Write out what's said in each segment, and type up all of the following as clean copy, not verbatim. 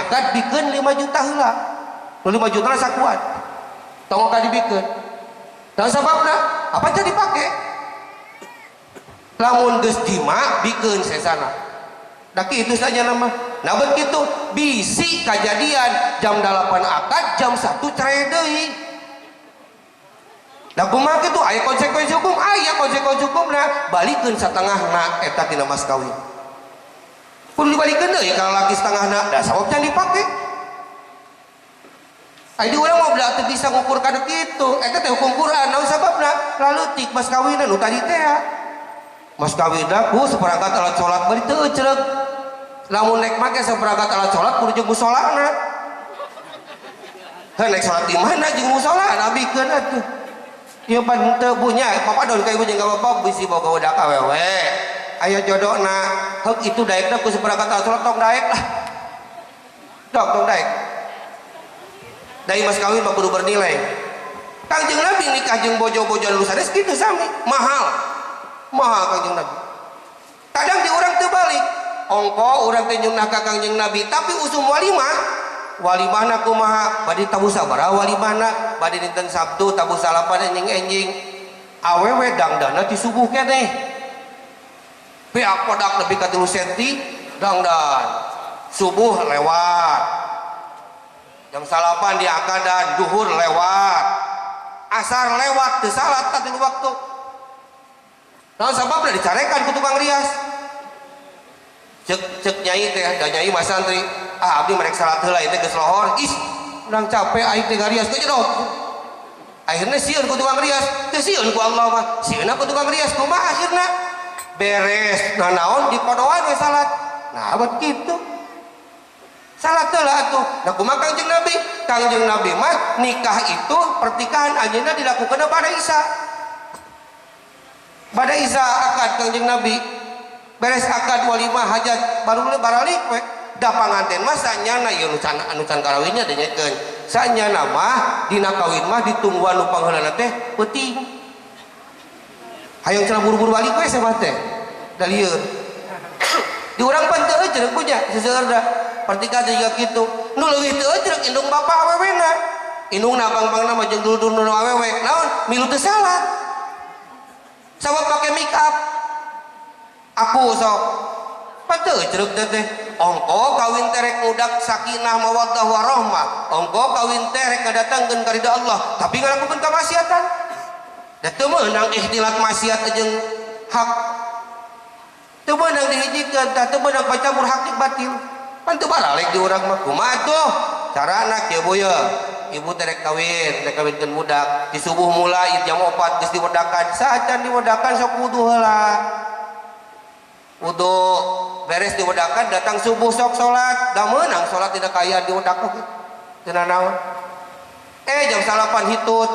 akad bikin 5 juta heula 5 juta lah sakuat tong ka dibikeun dan sababna apa jadi dipake lamun geus dima bikeun sesana dak itu saja nama nah begitu bisi kejadian jam 8 akad jam 1 cerai deui da kumaha kitu aya konsekuensi hukum hukumna balikeun satengahna eta tina mas kawin kudu dibalikeun deui ka lalaki setengahna da sabab can dipake aya urang mah udah teu bisa ngukur kana kitu eta teh hukum Quran naon sababna lalu tik mas kawinna nu tadi teh mas kawinna ku saperangkat alat salat bari teu ceureuh lamun nek make saperangkat alat salat kudu jeung musolana nek salat di mana jeung musola nabikeun atuh ieu pan teu punya papadon ka ibu jeung ka bapa bisi boga budak awewe aya jodohna heuk itu daekna ku saperangkat alat salat tong daek lah tong daek dari mas kawin mah kudu bernilai Kangjeng Nabi nikah jeung bojo-bojo anu sanes kitu sami mahal Kangjeng Nabi kadang di urang teu balik ongko urang teh nyunah ka Kangjeng Nabi tapi usum walimahna kumaha bade tabu sabaraha walimahna bade dinten Sabtu tabu salapan enjing-enjing awewe dangdana di subuh keneh beak podak nepi ka 3 cm dangdan subuh lewat jam salapan di akadan duhur lewat asar lewat teu salat tadi waktu naon sababna dicarekan ku tukang rias cek nyai teh da nyai mas santri abdi merek salat heula ieu teh geus lohor urang capek aing teh ngarias ku jedog akhirna sieun ku tukang rias teu sieun ku Allah mah sieunna ku tukang rias kumaha akhirna beres naon di podoan we salat nah abad kitu salat heula atuh nah kumaha Kangjeng Nabi mah nikah itu pertikahan anjeunna dilakukeun pada Isa akad Kangjeng Nabi beres akad walimah hajat baru baralik we da panganten mah sanyana ieu anu can karawinnya teh nyekeun sanyana mah dina kawin mah ditungguan nu pangheulana teh peuting hayang cenah buru-buru balik we sabah teh da lieur di urang pan teu cenah punya seseueurna pertikahan juga kitu nu leuwih teu cenah indung bapa awewena indungna pang-pangna mah jeung dulur-dulur nu awewe naon milu teu salat sabab pake make up aku sok pateu ceureuh teh ongko kawin terek mudak sakinah mawaddah warahmah ongko kawin terek ngadatangkeun ka ridha Allah tapi ngalakukeun kamaksiatan da teu meunang ikhtilat maksiat jeung hak teu meunang dihijikeun teu meunang pacampur hak batil pan teu baralek di urang mah kumaha tuh carana kieu boya ibu terek kawinkeun budak di subuh mulai jam 4 geus diwedakan sacan diwedakan sok wudu heula wudu beres diwedakan datang subuh sok salat da meunang salat tidak kaya diwedak oge teu naon jam 8 hitut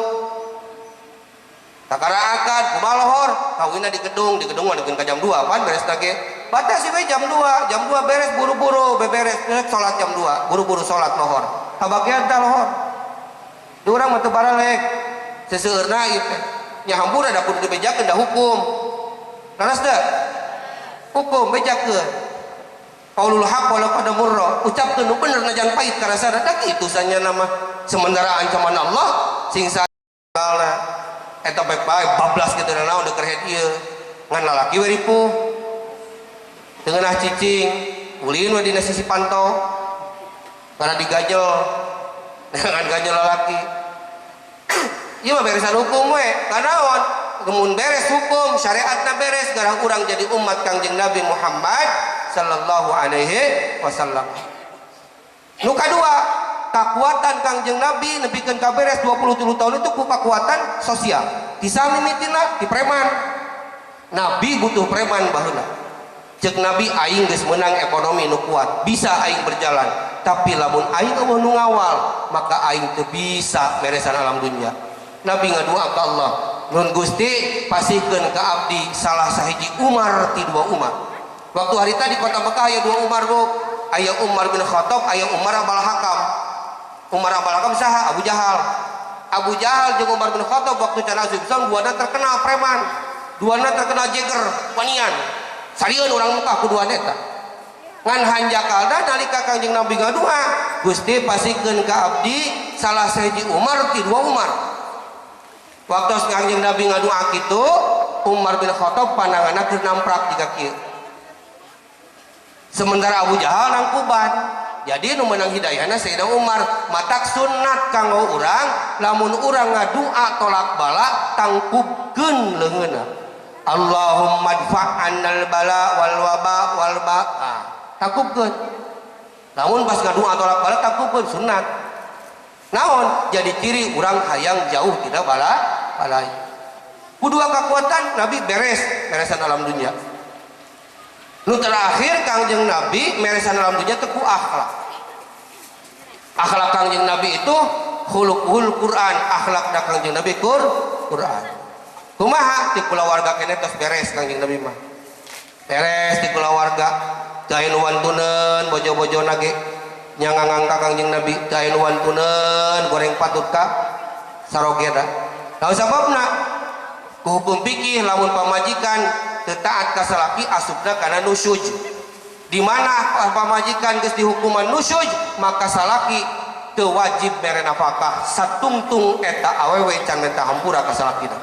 takara akad kumaha lohor kawinna di gedung mah dikeun ka jam 2 pan beres ge batas we jam 2 beres buru-buru beberes salat jam 2 buru-buru salat lohor kabagian teh lohor di urang mah teu baralek seseueurna ieu teh nya hampura da kudu dibejakeun da hukum laras teu hukum bejakeun qaulul haq wala qad murra ucapkeun nu bener najan pait karasana da kitu sanyana mah sementara ancaman Allah sing salah eta bae bablas kitu naon deuker head ieu ngan lalaki we ripuh teu ngeunah cicing ulin we dina sisi pantau karena digajel dengan gajel lalaki ieu mah beresan hukum we kanaon gemun beres hukum syariatna beres garang urang jadi umat Kangjeng Nabi Muhammad sallallahu alaihi wasallam nu kadua kakuatan Kangjeng Nabi nepikeun ka beres 23 tahun itu ku kakuatan sosial bisa mimitina di preman Nabi butuh preman baheula cek Nabi aing geus meunang ekonomi nu kuat bisa aing berjalan tapi lamun aing eueuh nu ngawal maka aing teu bisa beresan alam dunya Nabi ngadua ka Allah nun Gusti pasihkeun ka abdi salah sahiji Umar ti 2 Umar waktu harita di kota Mekah aya 2 Umar bu aya Umar bin Khattab aya Umar Abal Hakam saha Abu Jahal jeung Umar bin Khattab waktu can asup Islam duana terkenal preman duana terkenal jeger wanian salieun urang Mekah ku duana eta ngan hanjakalna nalika Kangjeng Nabi ngadua Gusti pasikeun ka abdi salah sahiji Umar ti dua Umar. Waktu Kangjeng Nabi ngadua kitu Umar bin Khattab pandanganna keur namprak di kaki. Sementara Abu Jahal nangkuban. Jadi nu menang hidayahna Sayyidina Umar. Matak sunat kanggo urang lamun urang ngadua tolak bala tangkubkeun leungeunna. Allahumma dfa'annal bala wal waba wal ba'a. Tangkubkeun. Lamun pas ngadua tolak bala tangkubkeun sunat. Naon? Jadi ciri urang hayang jauh tidak balai. Kudua kekuatan Nabi beresan alam dunia. Nu terakhir Kangjeng Nabi meresan alam dunia teku akhlak. Akhlak Kangjeng Nabi itu khuluqul Quran, akhlak da Kangjeng Nabi Quran. Kumaha ti kulawarga keneh tos beres Kangjeng Nabi mah. Beres ti kulawarga, teu aya nu wantuneun bojo-bojona ge nyangangang ka Kangjeng Nabi, teu aya nu wantuneun goreng patut ka sarogeda. Naon sababna? Ku hukum fikih lamun pamajikan taat ka salaki asupna kana nusyuj. Di mana pamajikan geus dihukuman nusyuj, maka salaki teu wajib mere nafkah satungtung eta awewe can eta hampura ka salakina.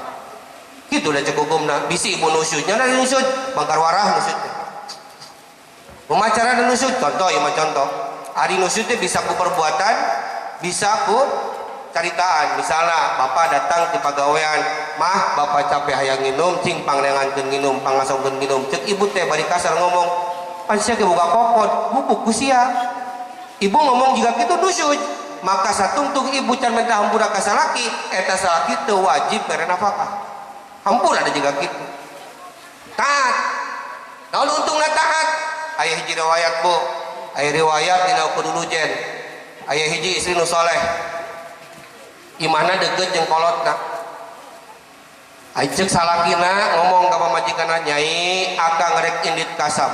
Kitu da cek hukumna. Bisi ibu nusyujnya da nusyuj, bangkar warah nusyuj. Pemacara da nusyuj contoh ieu mah contoh. Ari nusyuj teh bisa ku perbuatan, bisa ku caritaan. Misalnya bapak datang di pagawean, mah bapak capek hayang nginum, cing panglengankeun nginum, pangasongkeun nginum. Cek ibu teh bari kasar ngomong, pan sia ge boga kokod, bubuk ku sia. Ibu ngomong jika kitu nusyuj, maka satungtung ibu can mentah hampura ka salaki, eta salaki teu wajib mere nafkah. Hampura da jiga kitu. Taat. Naon untungna taat? Aya hiji riwayat Bu, aya riwayat dina Qudulujen. Aya hiji istri nu saleh. Imahna deukeut jeung kolotna. Ajek salakina ngomong ka pamajikanna, Nyai akang rek indit kasab.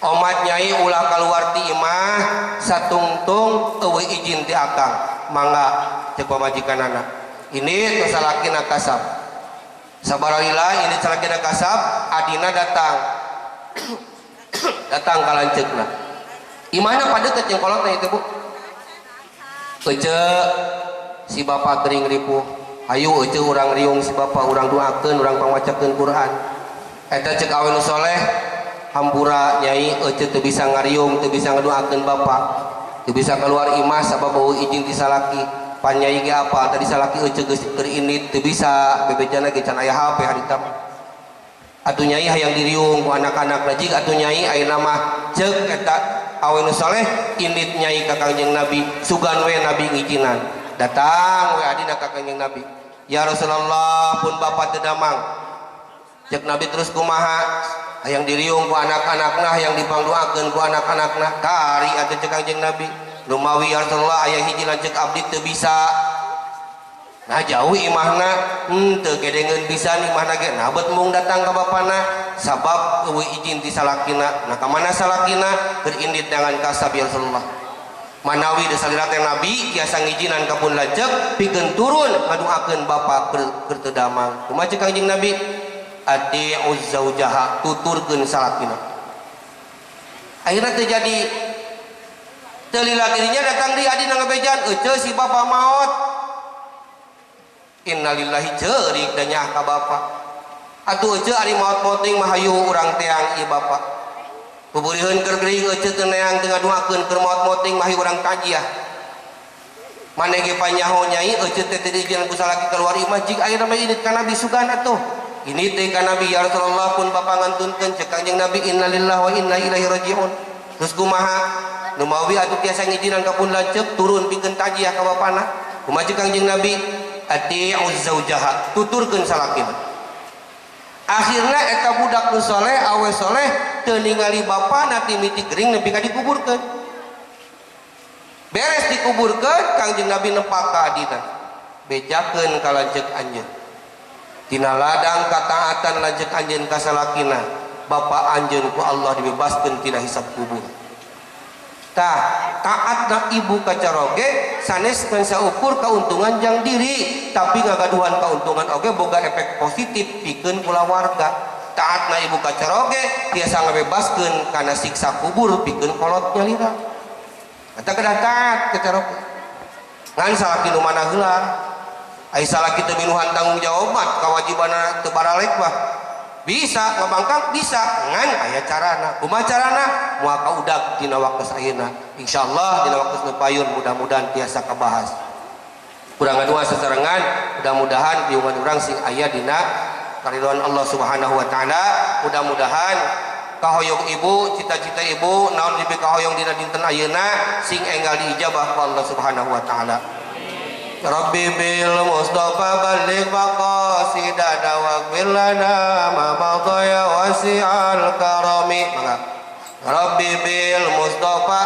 Omat Nyai ulah kaluar ti imah satungtung eueuh izin ti akang. Mangga cek pamajikanana. Ini salakina kasab. Sabaralila ini salakina kasab, adina datang. Datang ka lanceukna. Imahna padeukeut jeung kolotna itu Bu. Ece si bapak kering ripuh, ayo ece urang riung si bapak, urang doakeun, urang pangwacakeun Quran. Eta cek awe nu soleh, hampura Nyai ece teu bisa ngariung, teu bisa ngadoakeun bapak, teu bisa keluar imah sabab bau izin ti salaki. Pan Nyai ge apa tadi salaki ece geus keur indit, teu bisa bebejana ge can aya HP harita. Atuh Nyai hayang diriung ku anak-anak lajig, atuh Nyai ayeuna mah ceuk eta awe nu soleh indit Nyai ka Kangjeng Nabi, sugan we Nabi ngijinan. Datang we adina ka Kangjeng Nabi, ya Rasulullah pun bapak teu damang. Cek Nabi terus kumaha? Hayang diriung ku anak-anakna, hayang dipangdoakeun ku anak-anakna. Kari atuh cek Kangjeng Nabi, lumawi ya Rasulullah aya hiji lanceuk abdi teu bisa. Nah jauh imahna, teu gedengeun pisan imahna ge. Nah bet mung datang ka bapana sabab eueuh izin ti salakina. Nah ka mana salakina? Keur indit dengan kasab ya Rasulullah. Manawi desalira teh Nabi kiasa ngijinan ka pun lanceuk pikeun turun ngaduakeun bapa keur teu damang. Kumaha cek Kangjeng Nabi? Ati'uz zaujaha, tuturkeun salakina. Akhirna teu jadi teu lila dirinya datang di adina ngabejan, ece si bapa maot. Innalillahi ceurik da nyah ka bapa. Atuh ece ari maot-maot teuing mah hayu urang teang ieu bapa. Buburiheun keur geuring ece teu neang teu ngaduakeun keur maot-maot teuing mah hayu urang tajiah. Maneh ge panyaho Nyai ece teh teu diizin ku salaki keluar imah jig ayeuna mah indit ka Nabi sugan atuh. Ini teh ka Nabi ya Rasulullah pun bapa ngantunkeun cek Kangjeng Nabi innalillahi wa inna ilaihi rajiun. Terus kumaha? Nu mawi atuh tiasa ngijinan ka pun lanceuk turun pikeun tajiah ka bapana. Kumaha cek Kangjeng Nabi? Ati'uz zaujaha, tuturkeun salakina. Akhirna eta budak nu soleh awe soleh teu ningali bapana ti miti gering nepi ka dikuburkeun. Beres dikuburkeun Kangjeng Nabi nepak ka adina. Bejakeun ka lanceuk anjeun. Tina ladang kataatan lanceuk anjeun ka salakina, bapa anjeun ku Allah dibebaskeun tina hisab kubur. Tah taatna ibu kacaroge sanes kan saukur kauntungan jang diri, tapi ngagaduhan kauntungan oge boga efek positif pikeun kulawarga. taatna ibu kacaroge tiasa ngabebaskeun kana siksa kubur pikeun kolot nyalira eta kedah taat kacaroge ngan salaki nu mana heula ai salaki teu minuhan tanggung jawaban kawajibanna teu baralek mah bisa ngabangkang bisa ngan aya carana kumaha carana moal kaudag dina waktu ayeuna insyaallah dina waktu nu payun mudah-mudahan tiasa kabahas kurang ngadua sesarengan mudah-mudahan piungan urang sing aya dina karidhoan Allah Subhanahu wa taala mudah-mudahan kahoyong ibu cita-cita ibu naon dibi kahoyong dina dinten ayeuna sing enggal diijabah ku Allah Subhanahu wa taala Rabbi bil Mustafa balligh maqasidana waghfir lana ma madaya wasi'al karami Rabbi bil Mustafa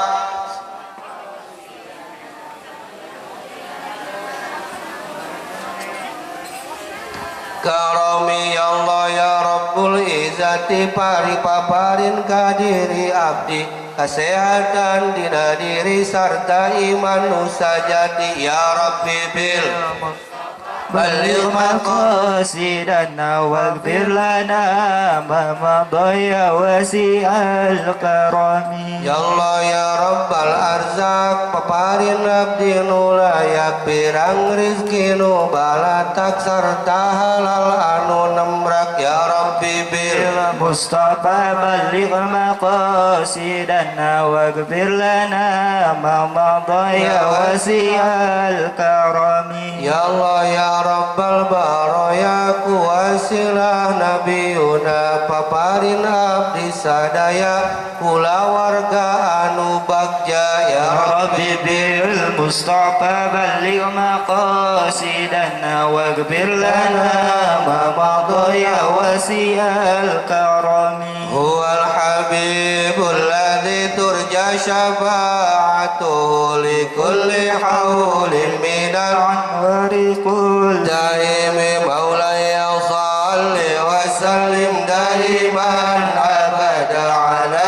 karami ya Allah ya Rabbul Izzati pari-paparin kadiri abdi kesehatan dina diri serta iman nu sajati ya Rabbi bil بلغ مقاصدنا واغفر لنا ما مضى يا وسيع الكرم Ya Allah ya Rabbal Arzak paparin abdi nu layak pirang rizki nu balatak serta halal anu nemrak ya Rabbi bil Mustafa بلغ مقاصدنا واغفر لنا ما مضى يا وسيع الكرم Ya Allah ya Rabbal Baraya kuasilah Nabiyuna paparin abdi sadaya kula warga anu bagja ya Rabbi bil Mustafa بلغ مقاصدنا واغفر لنا ما مضى يا وسيع الكرم هو الحبيب الذي ترجى شفاعته لكل حول من الأنوار كل دائم مولاي صل وسلم دائما أبدا على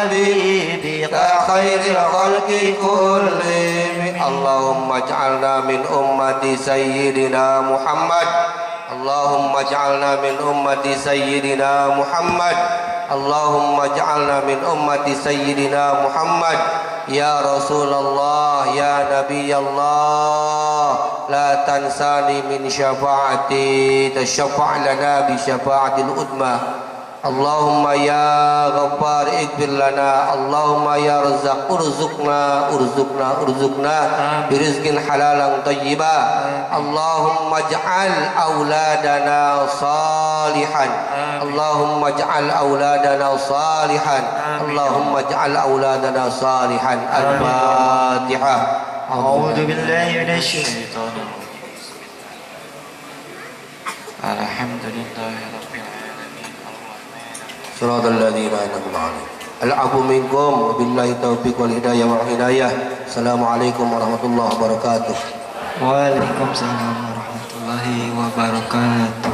حبيبك خير الخلق كلهم اللهم اجعلنا من أمة سيدنا محمد اللهم اجعلنا من أمة سيدنا محمد اللهم اجعلنا من أمة سيدنا محمد يا رسول الله يا نبي الله لا تنساني من شفاعتي تشفع لنا بشفاعة الأدمى اللهم يا غفار اغفر لنا اللهم يا رزاق ارزقنا برزق حلالا طيبا اللهم اجعل أولادنا صالحا اللهم اجعل أولادنا صالحا اللهم اجعل أولادنا صالحا الفاتحة أعوذ بالله من الشيطان الحمد لله رب العالمين صراط الذين أنعمت عليهم العفو منكم وبالله التوفيق والهداية والهداية السلام عليكم ورحمة الله وبركاته Waalaikumsalam warahmatullahi wabarakatuh.